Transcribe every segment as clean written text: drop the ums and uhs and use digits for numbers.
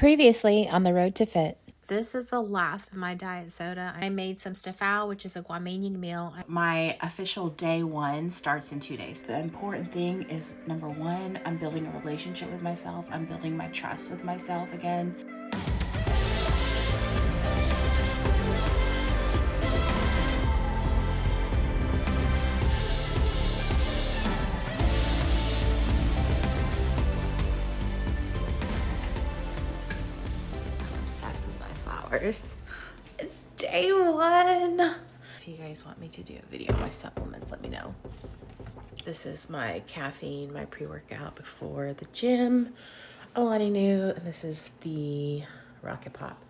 Previously on The Road to Fit. This is the last of my diet soda. I made some stafao, which is a Guamanian meal. My official day one starts in 2 days. The important thing is, number one, I'm building a relationship with myself. I'm building my trust with myself again. It's day one. If you guys want me to do a video on my supplements, let me know. This is my caffeine, my pre-workout before the gym. Alani New, and this is the Rocket Pop.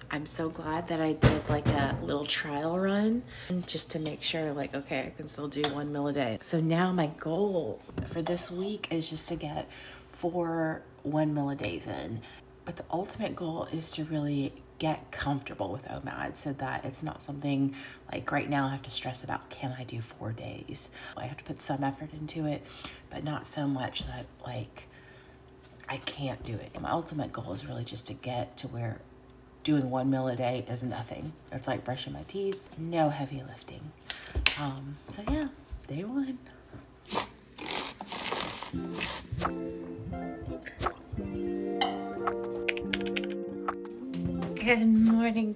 I'm so glad that I did like a little trial run just to make sure like, okay, I can still do 1 meal a day. So now my goal for this week is just to get 4 1 meal a days in. But the ultimate goal is to really get comfortable with OMAD so that it's not something like right now I have to stress about, can I do 4 days? I have to put some effort into it, but not so much that like I can't do it. My ultimate goal is really just to get to where doing 1 meal a day is nothing. It's like brushing my teeth, no heavy lifting. So yeah, day one. Good morning,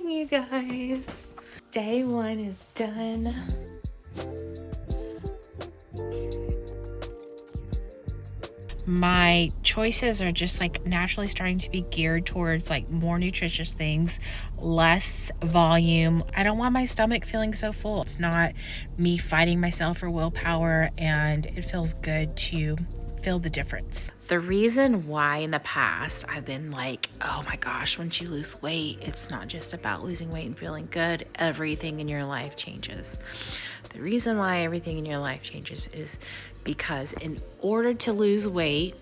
you guys. Day one is done. My choices are just like naturally starting to be geared towards like more nutritious things, less volume. I don't want my stomach feeling so full. It's not me fighting myself for willpower, and it feels good to feel the difference. The reason why in the past I've been like, oh my gosh, once you lose weight, it's not just about losing weight and feeling good. Everything in your life changes. The reason why everything in your life changes is because in order to lose weight,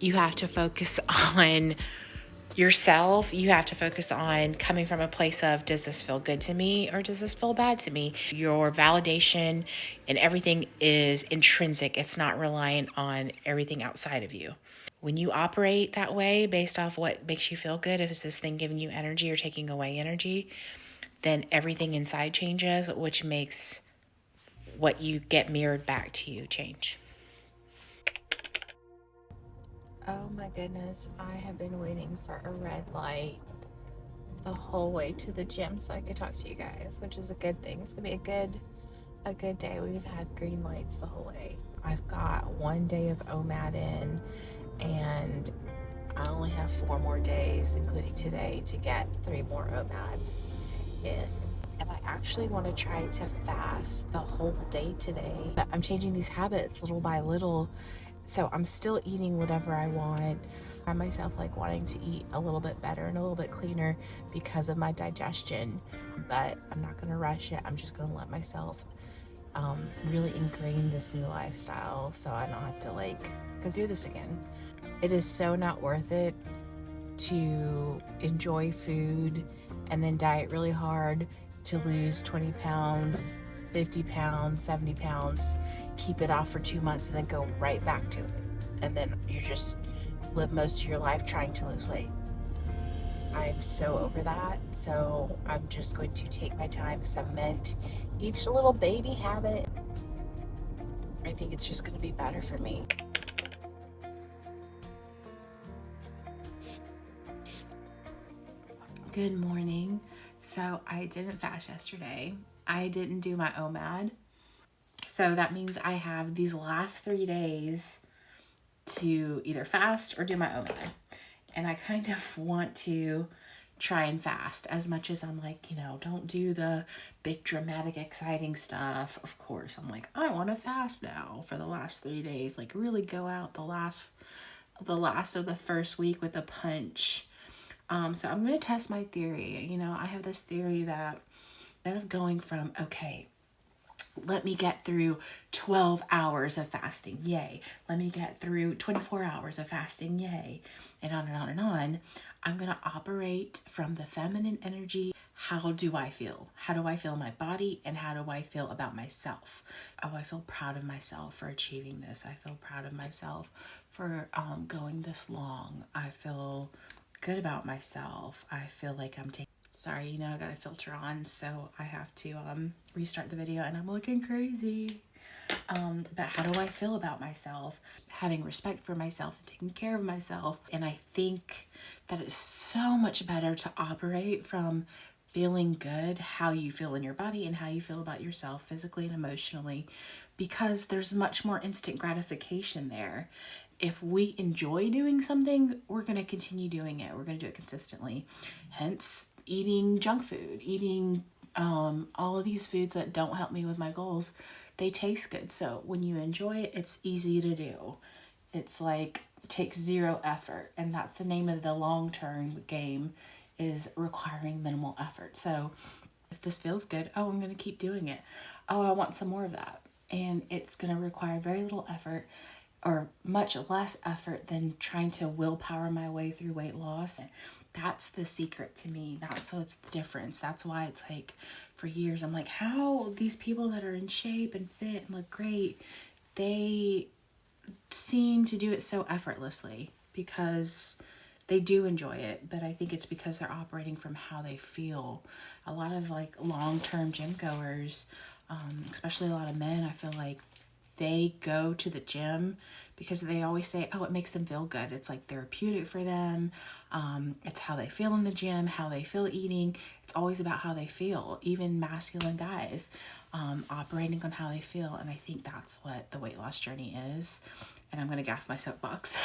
you have to focus on yourself. You have to focus on coming from a place of, does this feel good to me or does this feel bad to me? Your validation and everything is intrinsic. It's not reliant on everything outside of you. When you operate that way based off what makes you feel good, if it's this thing giving you energy or taking away energy, then everything inside changes, which makes what you get mirrored back to you change. Oh my goodness, I have been waiting for a red light the whole way to the gym so I could talk to you guys, which is a good thing. It's gonna be a good day. We've had green lights the whole way. I've got 1 day of OMAD in, and I only have 4 more days, including today, to get 3 more OMADs in. And I actually want to try to fast the whole day today. But I'm changing these habits little by little. So I'm still eating whatever I want. I find myself like wanting to eat a little bit better and a little bit cleaner because of my digestion. But I'm not going to rush it. I'm just going to let myself really ingrain this new lifestyle so I don't have to like go through this again. It is so not worth it to enjoy food and then diet really hard to lose 20 pounds, 50 pounds, 70 pounds, keep it off for 2 months and then go right back to it. And then you just live most of your life trying to lose weight. I'm so over that. So I'm just going to take my time, cement each little baby habit. I think it's just going to be better for me. Good morning. So I didn't fast yesterday. I didn't do my OMAD. So that means I have these last 3 days to either fast or do my OMAD. And I kind of want to try and fast as much as I'm like, don't do the big dramatic exciting stuff. Of course, I'm like, I want to fast now for the last 3 days, like really go out the last of the first week with a punch. So I'm going to test my theory. I have this theory that instead of going from, okay, Let me get through 12 hours of fasting. Yay. Let me get through 24 hours of fasting. Yay. And on and on and on. I'm going to operate from the feminine energy. How do I feel? How do I feel in my body? And how do I feel about myself? Oh, I feel proud of myself for achieving this. I feel proud of myself for going this long. I feel good about myself. I feel like I'm taking... Sorry, you know, I got a filter on, so I have to restart the video and I'm looking crazy. But how do I feel about myself? Having respect for myself and taking care of myself. And I think that it's so much better to operate from feeling good, how you feel in your body and how you feel about yourself physically and emotionally, because there's much more instant gratification there. If we enjoy doing something, we're going to continue doing it. We're going to do it consistently. Hence, eating junk food, eating all of these foods that don't help me with my goals. They taste good. So when you enjoy it, it's easy to do. It's like, it takes zero effort. And that's the name of the long-term game, is requiring minimal effort. So if this feels good, oh, I'm going to keep doing it. Oh, I want some more of that. And it's going to require very little effort, or much less effort than trying to willpower my way through weight loss. That's the secret to me. That's what's the difference. That's why it's like, for years, I'm like, how these people that are in shape and fit and look great, they seem to do it so effortlessly, because they do enjoy it. But I think it's because they're operating from how they feel. A lot of like long-term gym goers, especially a lot of men, I feel like they go to the gym because they always say, oh, it makes them feel good. It's like therapeutic for them. It's how they feel in the gym, how they feel eating. It's always about how they feel. Even masculine guys operating on how they feel. And I think that's what the weight loss journey is. And I'm going to gaff my soapbox.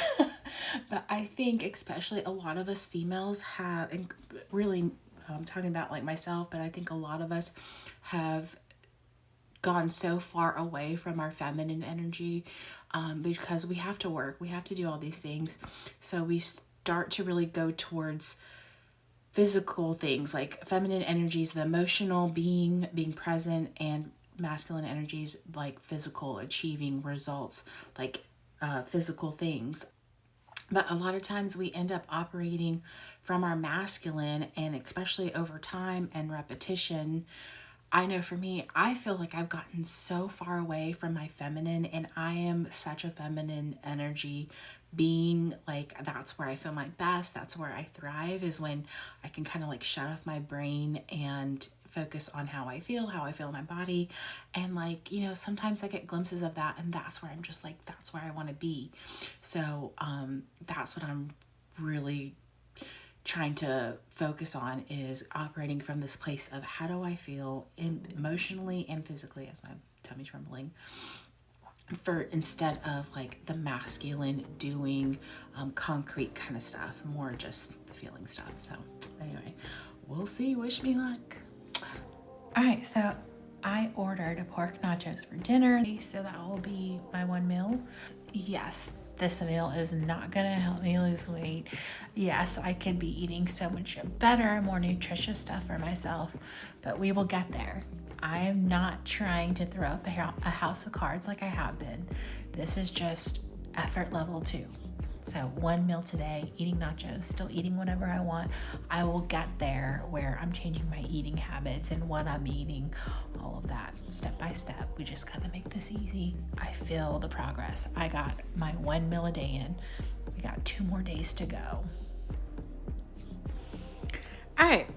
But I think especially a lot of us females have, and really I'm talking about like myself, but I think a lot of us have gone so far away from our feminine energy because we have to work, we have to do all these things. So we start to really go towards physical things, like feminine energies, the emotional being present, and masculine energies like physical, achieving results, like physical things. But a lot of times we end up operating from our masculine, and especially over time and repetition, I know for me, I feel like I've gotten so far away from my feminine, and I am such a feminine energy being. Like, that's where I feel my best. That's where I thrive, is when I can kind of like shut off my brain and focus on how I feel in my body. And like, you know, sometimes I get glimpses of that, and that's where I'm just like, that's where I want to be. So that's what I'm really trying to focus on, is operating from this place of how do I feel emotionally and physically, as my tummy trembling, for instead of like the masculine doing concrete kind of stuff, more just the feeling stuff. So anyway, we'll see. Wish me luck. All right, so I ordered a pork nachos for dinner, so that will be my one meal. Yes, this meal is not gonna help me lose weight. Yes, I could be eating so much better, more nutritious stuff for myself, but we will get there. I am not trying to throw up a house of cards like I have been. This is just effort level 2. So one meal today, eating nachos, still eating whatever I want. I will get there where I'm changing my eating habits and what I'm eating, all of that, step by step. We just gotta make this easy. I feel the progress. I got my one meal a day in. We got 2 more days to go. All right,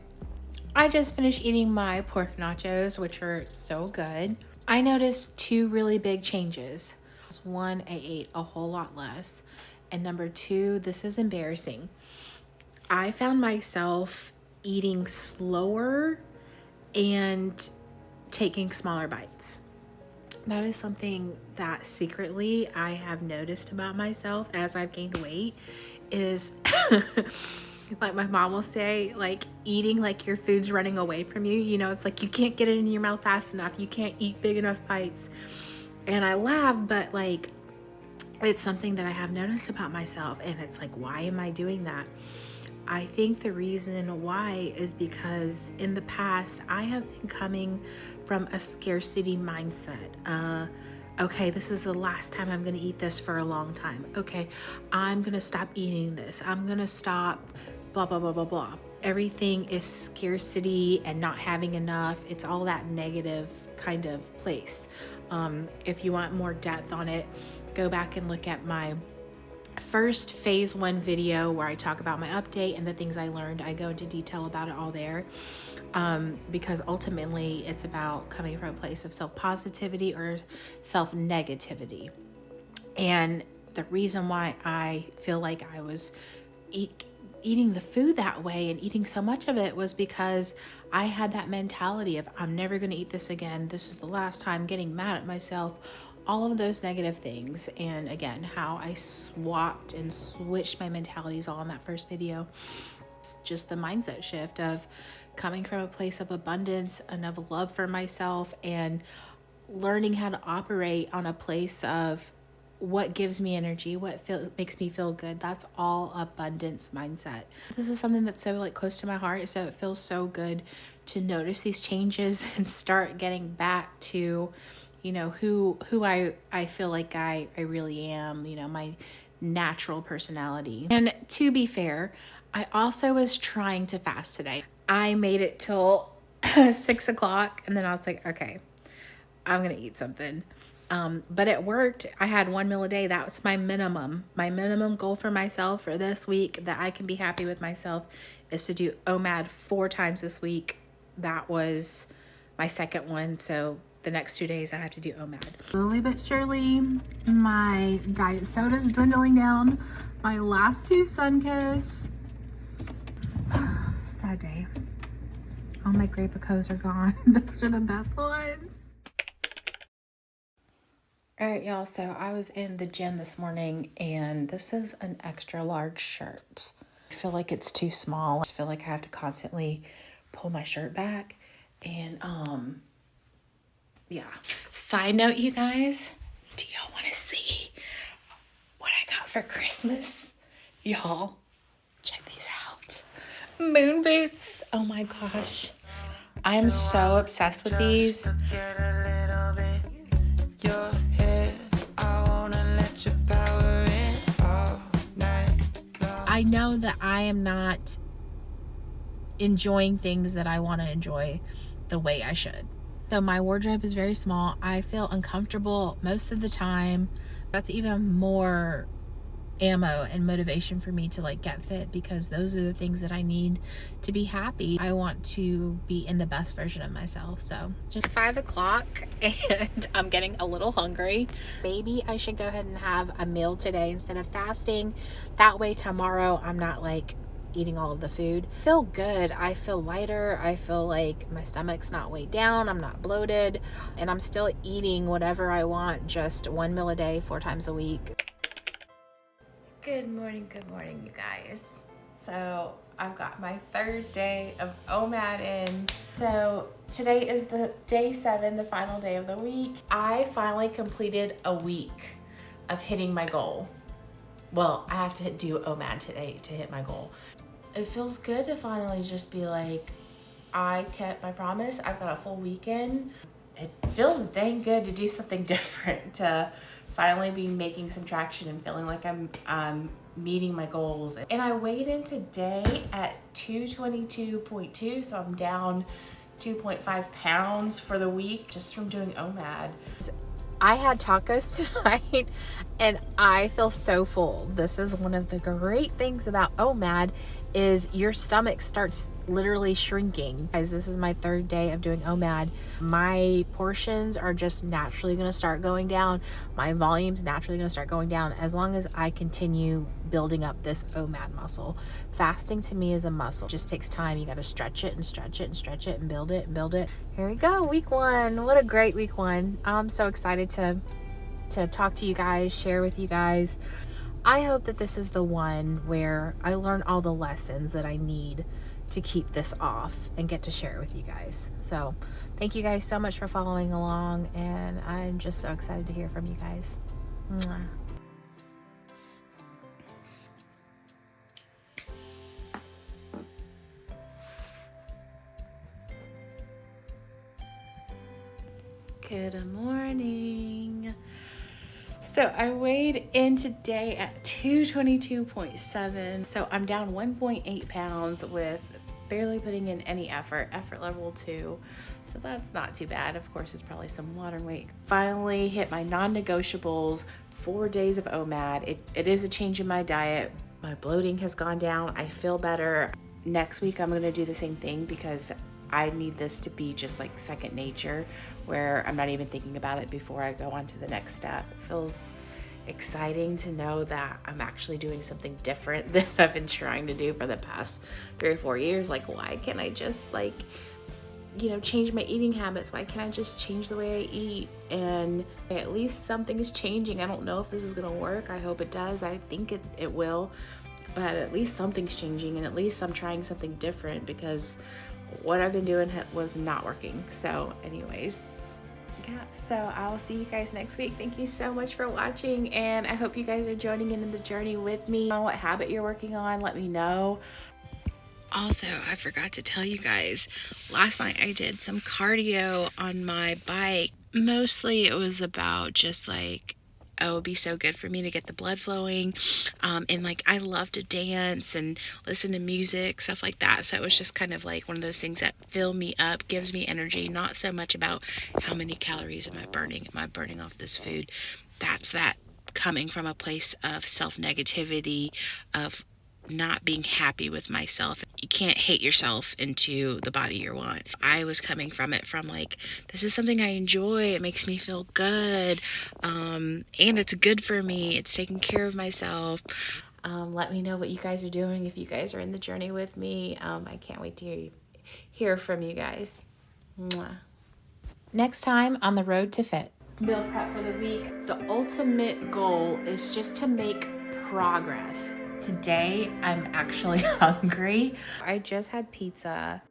I just finished eating my pork nachos, which were so good. I noticed 2 really big changes. One, I ate a whole lot less. And number 2, this is embarrassing. I found myself eating slower and taking smaller bites. That is something that secretly I have noticed about myself as I've gained weight, is like my mom will say, like, eating like your food's running away from you. You know, it's like you can't get it in your mouth fast enough. You can't eat big enough bites. And I laugh, but like, it's something that I have noticed about myself, and it's like, why am I doing that? I think the reason why is because in the past I have been coming from a scarcity mindset. Okay, this is the last time I'm gonna eat this for a long time. Okay, I'm gonna stop eating this. I'm gonna stop blah, blah, blah, blah, blah. Everything is scarcity and not having enough. It's all that negative kind of place. If you want more depth on it, go back and look at my first phase 1 video where I talk about my update and the things I learned. I go into detail about it all there, because ultimately it's about coming from a place of self-positivity or self-negativity. And the reason why I feel like I was eating the food that way and eating so much of it was because I had that mentality of, I'm never going to eat this again. This is the last time, getting mad at myself, all of those negative things. And again, how I swapped and switched my mentalities all in that first video. It's just the mindset shift of coming from a place of abundance and of love for myself, and learning how to operate on a place of what gives me energy, what makes me feel good. That's all abundance mindset. This is something that's so like close to my heart, so it feels so good to notice these changes and start getting back to, you know, who I feel like I really am, you know, my natural personality. And to be fair, I also was trying to fast today. I made it till 6 o'clock, and then I was like, okay, I'm gonna eat something. But it worked. I had 1 meal a day. That was my minimum. My minimum goal for myself for this week that I can be happy with myself is to do OMAD 4 times this week. That was my second one. So the next 2 days I have to do OMAD. Slowly but surely, my diet soda is dwindling down. My last 2 Sunkist. Sad day. All my Grey Picos are gone. Those are the best ones. All right, y'all, so I was in the gym this morning, and this is an extra large shirt. I feel like it's too small. I feel like I have to constantly pull my shirt back. And yeah. Side note, you guys, do y'all want to see what I got for Christmas? Y'all, check these out. Moon boots. Oh my gosh. I am so obsessed with these. I know that I am not enjoying things that I want to enjoy the way I should. So my wardrobe is very small. I feel uncomfortable most of the time. That's even more ammo and motivation for me to like get fit, because those are the things that I need to be happy. I want to be in the best version of myself. So just 5 o'clock and I'm getting a little hungry. Maybe I should go ahead and have a meal today instead of fasting. That way tomorrow I'm not like eating all of the food. I feel good. I feel lighter. I feel like my stomach's not weighed down. I'm not bloated, and I'm still eating whatever I want, just 1 meal a day, 4 times a week. Good morning, you guys. So I've got my 3rd day of OMAD in. So today is the day 7, the final day of the week. I finally completed a week of hitting my goal. Well, I have to do OMAD today to hit my goal. It feels good to finally just be like, I kept my promise. I've got a full weekend. It feels dang good to do something different, to finally be making some traction and feeling like I'm meeting my goals. And I weighed in today at 222.2, so I'm down 2.5 pounds for the week just from doing OMAD. I had tacos tonight and I feel so full. This is one of the great things about OMAD, is your stomach starts literally shrinking. Guys, this is my 3rd day of doing OMAD. My portions are just naturally going to start going down. My volume's naturally going to start going down as long as I continue building up this OMAD muscle. Fasting to me is a muscle. It just takes time. You got to stretch it and stretch it and stretch it and build it and build it. Here we go, week 1. What a great week 1. I'm so excited to talk to you guys, share with you guys. I hope that this is the one where I learn all the lessons that I need to keep this off and get to share it with you guys. So thank you guys so much for following along, and I'm just so excited to hear from you guys. Mwah. Good morning. So I weighed in today at 222.7. So I'm down 1.8 pounds with barely putting in any effort level 2. So that's not too bad. Of course, it's probably some water weight. Finally hit my non-negotiables, 4 days of OMAD. It is a change in my diet. My bloating has gone down. I feel better. Next week, I'm gonna do the same thing because I need this to be just like second nature, where I'm not even thinking about it before I go on to the next step. It feels exciting to know that I'm actually doing something different than I've been trying to do for the past 3 or 4 years. Like, why can't I just change my eating habits? Why can't I just change the way I eat? And at least something is changing. I don't know if this is gonna work. I hope it does. I think it will, but at least something's changing, and at least I'm trying something different, because what I've been doing was not working. So anyways, yeah, so I'll see you guys next week. Thank you so much for watching, and I hope you guys are joining in the journey with me. On what habit you're working on, let me know. Also, I forgot to tell you guys, last night I did some cardio on my bike. Mostly it was about just like, oh, it would be so good for me to get the blood flowing. And like, I love to dance and listen to music, stuff like that. So it was just kind of like one of those things that fill me up, gives me energy, not so much about how many calories am I burning? Am I burning off this food? That's that coming from a place of self-negativity, of not being happy with myself. You can't hate yourself into the body you want. I was coming from it from like, this is something I enjoy. It makes me feel good. And it's good for me. It's taking care of myself. Let me know what you guys are doing if you guys are in the journey with me. I can't wait to hear from you guys. Mwah. Next time on the Road to Fit. Meal prep for the week. The ultimate goal is just to make progress. Today, I'm actually hungry. I just had pizza.